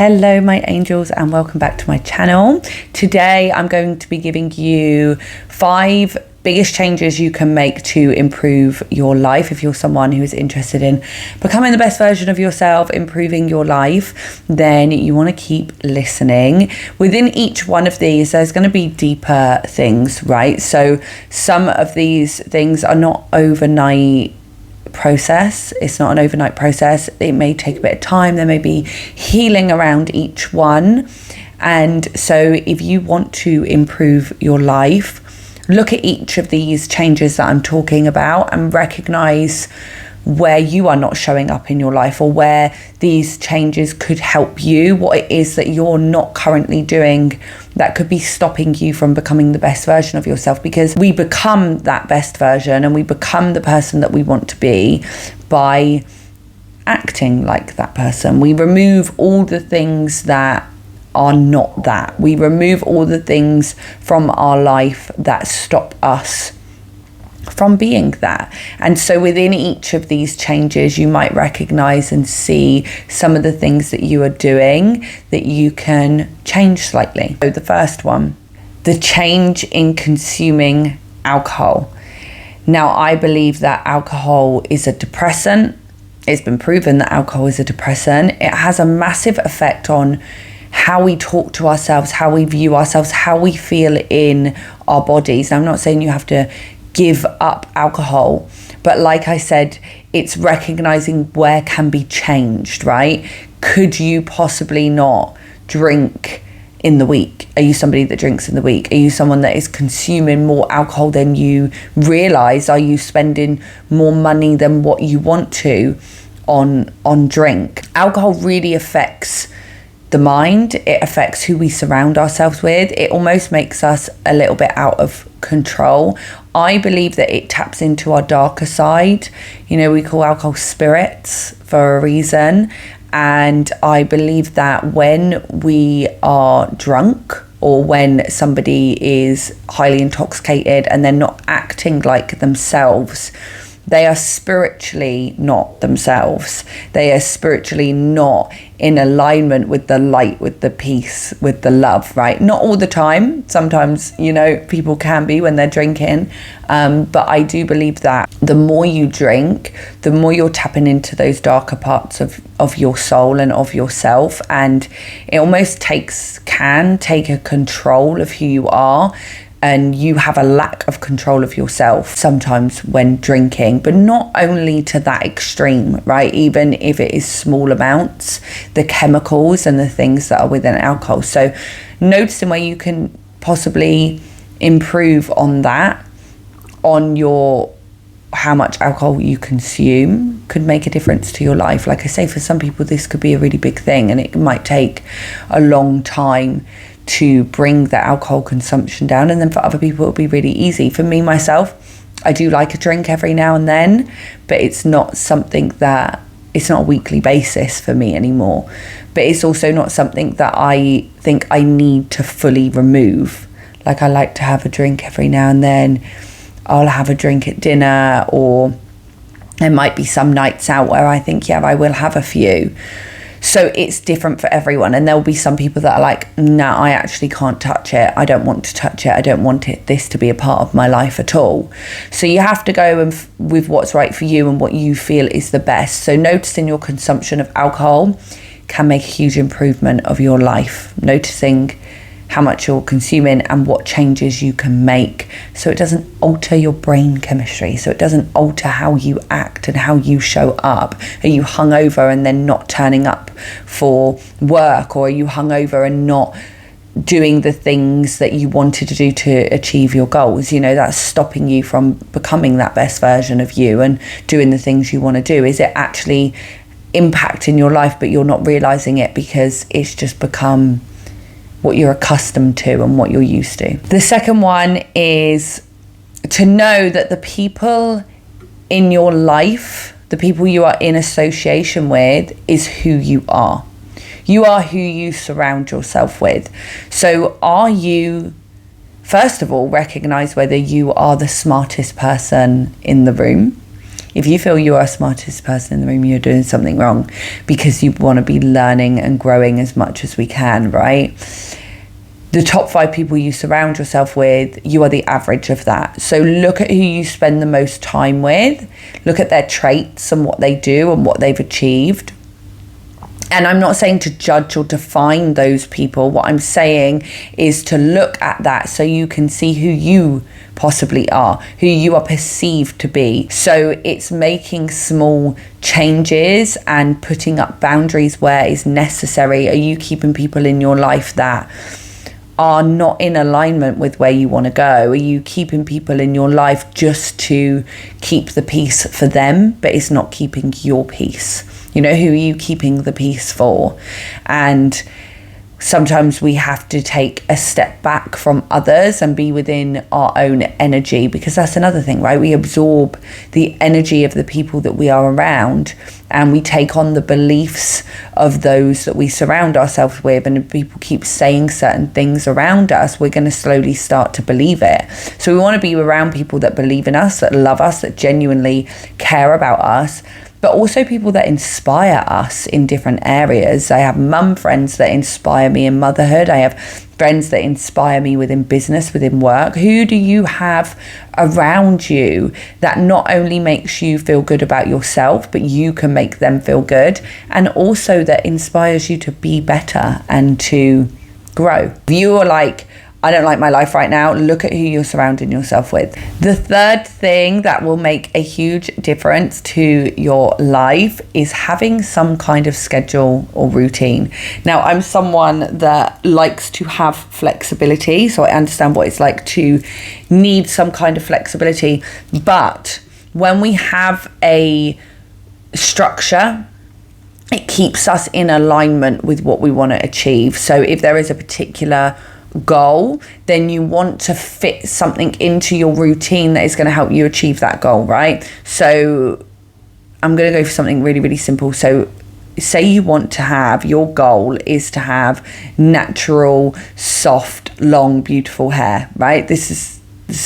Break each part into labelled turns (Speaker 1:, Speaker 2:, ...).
Speaker 1: Hello my angels and welcome back to my channel. Today I'm going to be giving you 5 biggest changes you can make to improve your life. If you're someone who is interested in becoming the best version of yourself, improving your life, then you want to keep listening. Within each one of these there's going to be deeper things, right? So some of these things are not overnight process. It's not an overnight process. It may take a bit of time. There may be healing around each one. And so if you want to improve your life, look at each of these changes that I'm talking about and recognize where you are not showing up in your life or where these changes could help you, what it is that you're not currently doing that could be stopping you from becoming the best version of yourself. Because we become that best version and we become the person that we want to be by acting like that person. We remove all the things that are not that. We remove all the things from our life that stop us from being that. And so within each of these changes you might recognize and see some of the things that you are doing that you can change slightly. So the first one, the change in consuming alcohol. Now I believe that alcohol is a depressant. It's been proven that alcohol is a depressant. It has a massive effect on how we talk to ourselves, how we view ourselves, how we feel in our bodies. Now, I'm not saying you have to give up alcohol, but like I said, it's recognizing where can be changed, right? Could you possibly not drink in the week? Are you somebody that drinks in the week? Are you someone that is consuming more alcohol than you realize? Are you spending more money than what you want to on drink? Alcohol really affects the mind. It affects who we surround ourselves with. It almost makes us a little bit out of control. I believe that it taps into our darker side. You know, we call alcohol spirits for a reason. And I believe that when we are drunk or when somebody is highly intoxicated and they're not acting like themselves, they are spiritually not themselves. They are spiritually not in alignment with the light, with the peace, with the love, right? Not all the time. Sometimes, you know, people can be when they're drinking. But I do believe that the more you drink, the more you're tapping into those darker parts of your soul and of yourself. And it almost can take a control of who you are. And you have a lack of control of yourself sometimes when drinking, but not only to that extreme, right? Even if it is small amounts, the chemicals and the things that are within alcohol. So noticing where you can possibly improve on that, on your how much alcohol you consume could make a difference to your life. Like I say, for some people this could be a really big thing and it might take a long time to bring the alcohol consumption down, and then for other people it'll be really easy. For me, myself, I do like a drink every now and then, but it's not something that, it's not a weekly basis for me anymore. But it's also not something that I think I need to fully remove. Like I like to have a drink every now and then. I'll have a drink at dinner, or there might be some nights out where I think, yeah, I will have a few. So it's different for everyone. And there'll be some people that are like, no, I actually can't touch it. I don't want to touch it. I don't want this to be a part of my life at all. So you have to go with what's right for you and what you feel is the best. So noticing your consumption of alcohol can make a huge improvement of your life. Noticing how much you're consuming and what changes you can make so it doesn't alter your brain chemistry, so it doesn't alter how you act and how you show up. Are you hungover and then not turning up for work, or are you hungover and not doing the things that you wanted to do to achieve your goals? You know, that's stopping you from becoming that best version of you and doing the things you want to do. Is it actually impacting your life but you're not realizing it because it's just become what you're accustomed to and what you're used to? The second one is to know that the people in your life, the people you are in association with, is who you are. You are who you surround yourself with. So are you, first of all, recognize whether you are the smartest person in the room. If you feel you are the smartest person in the room, you're doing something wrong, because you want to be learning and growing as much as we can, right? The top 5 people you surround yourself with, you are the average of that. So look at who you spend the most time with. Look at their traits and what they do and what they've achieved. And I'm not saying to judge or define those people. What I'm saying is to look at that so you can see who you possibly are, who you are perceived to be. So it's making small changes and putting up boundaries where is necessary. Are you keeping people in your life that are not in alignment with where you want to go? Are you keeping people in your life just to keep the peace for them, but it's not keeping your peace? You know, who are you keeping the peace for? And sometimes we have to take a step back from others and be within our own energy, because that's another thing, right? We absorb the energy of the people that we are around, and we take on the beliefs of those that we surround ourselves with. And if people keep saying certain things around us, we're going to slowly start to believe it. So we want to be around people that believe in us, that love us, that genuinely care about us, but also people that inspire us in different areas. I have mum friends that inspire me in motherhood. I have friends that inspire me within business, within work. Who do you have around you that not only makes you feel good about yourself, but you can make them feel good, and also that inspires you to be better and to grow? If you are like, I don't like my life right now, look at who you're surrounding yourself with. The third thing that will make a huge difference to your life is having some kind of schedule or routine. Now, I'm someone that likes to have flexibility, so I understand what it's like to need some kind of flexibility. But when we have a structure, it keeps us in alignment with what we want to achieve. So if there is a particular goal, then you want to fit something into your routine that is going to help you achieve that goal, right? So I'm going to go for something really, really simple. So say you want to have, your goal is to have natural, soft, long, beautiful hair, right? This is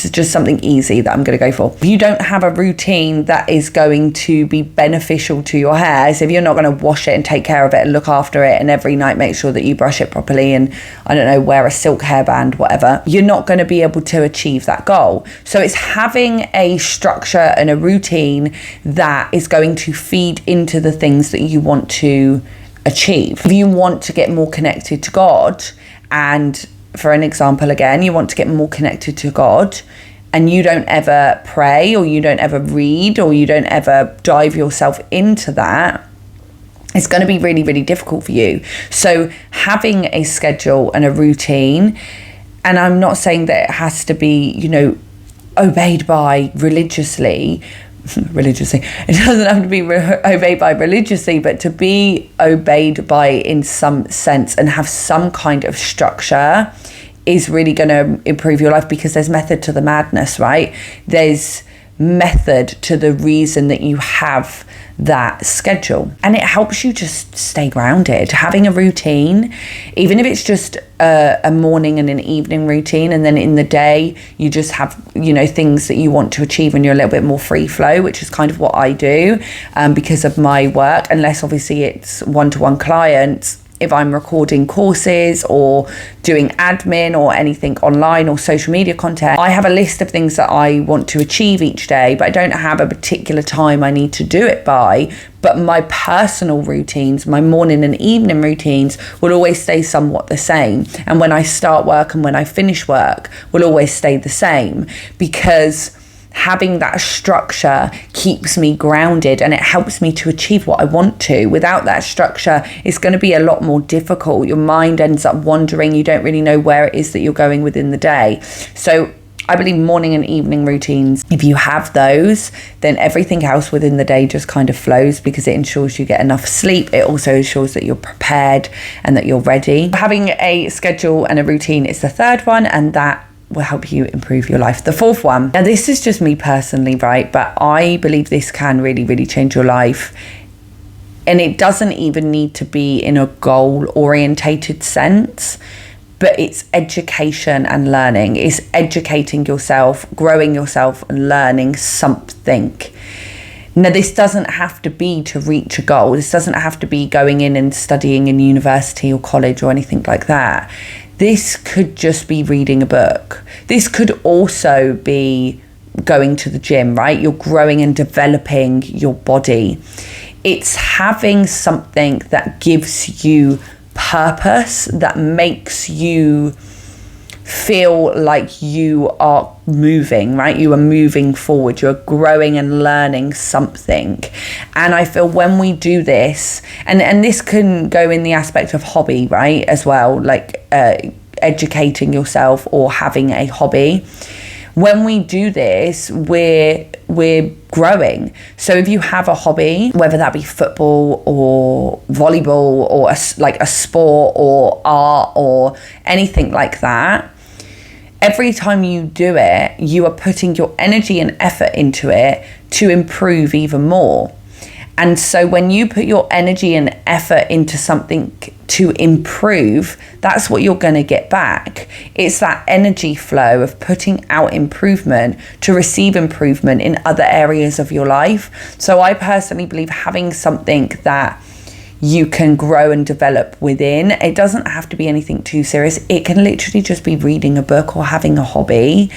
Speaker 1: just something easy that I'm going to go for. If you don't have a routine that is going to be beneficial to your hair, so if you're not going to wash it and take care of it and look after it, and every night make sure that you brush it properly and, I don't know, wear a silk hairband, whatever, you're not going to be able to achieve that goal. So it's having a structure and a routine that is going to feed into the things that you want to achieve. If you want to get more connected to God, and for an example, again, you want to get more connected to God, and you don't ever pray, or you don't ever read, or you don't ever dive yourself into that, it's going to be really, really difficult for you. So having a schedule and a routine, and I'm not saying that it has to be, you know, obeyed by religiously, it doesn't have to be obeyed by religiously, but to be obeyed by in some sense and have some kind of structure is really going to improve your life, because there's method to the madness, right? There's method to the reason that you have that schedule, and it helps you just stay grounded. Having a routine, even if it's just a morning and an evening routine, and then in the day you just have, you know, things that you want to achieve and you're a little bit more free flow, which is kind of what I do because of my work, unless obviously it's one-to-one clients. If I'm recording courses or doing admin or anything online or social media content, I have a list of things that I want to achieve each day, but I don't have a particular time I need to do it by. But my personal routines, my morning and evening routines, will always stay somewhat the same. And when I start work and when I finish work will always stay the same, because having that structure keeps me grounded and it helps me to achieve what I want to. Without that structure, it's going to be a lot more difficult. Your mind ends up wandering. You don't really know where it is that you're going within the day. So I believe morning and evening routines, if you have those, then everything else within the day just kind of flows, because it ensures you get enough sleep. It also ensures that you're prepared and that you're ready. Having a schedule and a routine is the third one, and that will help you improve your life. The fourth one, now this is just me personally, right? But I believe this can really, really change your life. And it doesn't even need to be in a goal-orientated sense, but it's education and learning. It's educating yourself, growing yourself, and learning something. Now, this doesn't have to be to reach a goal. This doesn't have to be going in and studying in university or college or anything like that. This could just be reading a book. This could also be going to the gym, right? You're growing and developing your body. It's having something that gives you purpose, that makes you feel like you are moving, right? You are moving forward, you're growing and learning something. And I feel when we do this, and this can go in the aspect of hobby, right, as well, like educating yourself or having a hobby. When we do this, we're growing. So if you have a hobby, whether that be football or volleyball or a sport or art or anything like that, every time you do it, you are putting your energy and effort into it to improve even more. And so when you put your energy and effort into something to improve, that's what you're going to get back. It's that energy flow of putting out improvement to receive improvement in other areas of your life. So I personally believe having something that you can grow and develop within, it doesn't have to be anything too serious. It can literally just be reading a book or having a hobby.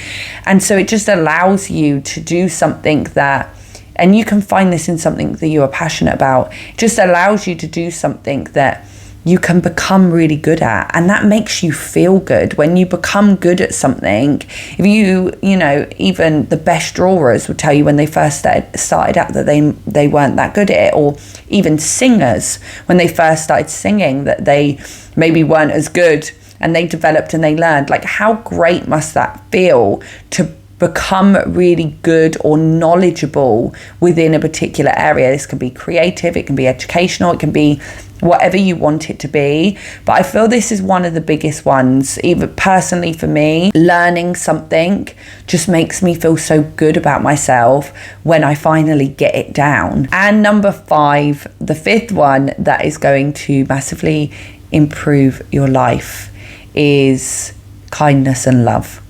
Speaker 1: And so it just allows you to do something that, and you can find this in something that you are passionate about, it just allows you to do something that you can become really good at, and that makes you feel good. When you become good at something, if you know, even the best drawers would tell you when they first started out that they weren't that good at it, or even singers when they first started singing that they maybe weren't as good, and they developed and they learned. Like, how great must that feel to become really good or knowledgeable within a particular area? This can be creative, it can be educational, it can be whatever you want it to be. But I feel this is one of the biggest ones. Even personally for me, learning something just makes me feel so good about myself when I finally get it down. And number 5, the 5th one that is going to massively improve your life is kindness and love.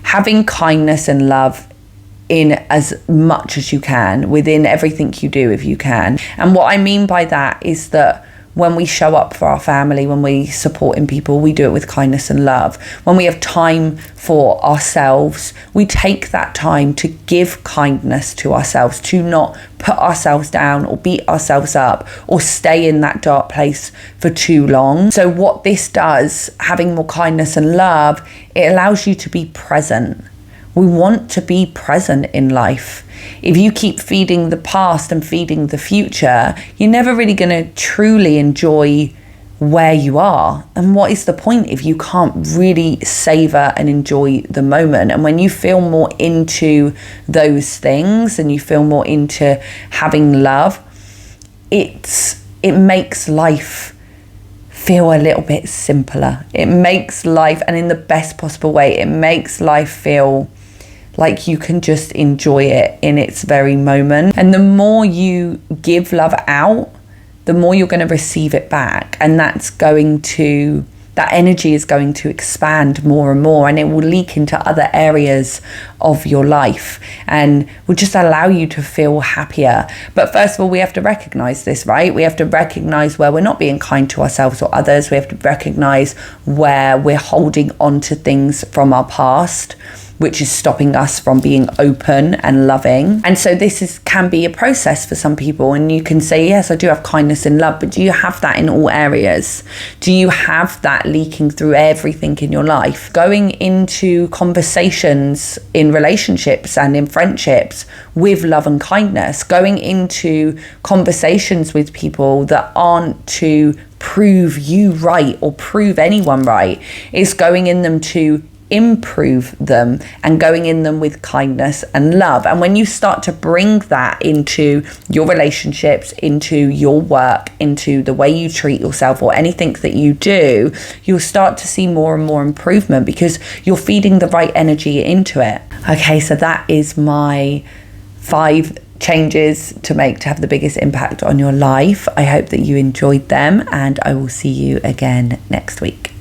Speaker 1: Having kindness and love in as much as you can, within everything you do if you can. And what I mean by that is that when we show up for our family, when we supporting people, we do it with kindness and love. When we have time for ourselves, we take that time to give kindness to ourselves, to not put ourselves down or beat ourselves up or stay in that dark place for too long. So what this does, having more kindness and love, it allows you to be present. We want to be present in life. If you keep feeding the past and feeding the future, you're never really going to truly enjoy where you are. And what is the point if you can't really savor and enjoy the moment? And when you feel more into those things and you feel more into having love, it makes life feel a little bit simpler. It makes life, and in the best possible way, it makes life feel like you can just enjoy it in its very moment. And the more you give love out, the more you're going to receive it back. And that energy is going to expand more and more, and it will leak into other areas of your life and will just allow you to feel happier. But first of all, we have to recognize this, right? We have to recognize where we're not being kind to ourselves or others. We have to recognize where we're holding on to things from our past, which is stopping us from being open and loving. And so this can be a process for some people. And you can say, yes, I do have kindness and love, but do you have that in all areas? Do you have that leaking through everything in your life? Going into conversations in relationships and in friendships with love and kindness, going into conversations with people that aren't to prove you right or prove anyone right, is going in them to improve them and going in them with kindness and love. And when you start to bring that into your relationships, into your work, into the way you treat yourself or anything that you do, you'll start to see more and more improvement because you're feeding the right energy into it. Okay, so that is my 5 changes to make to have the biggest impact on your life. I hope that you enjoyed them, and I will see you again next week.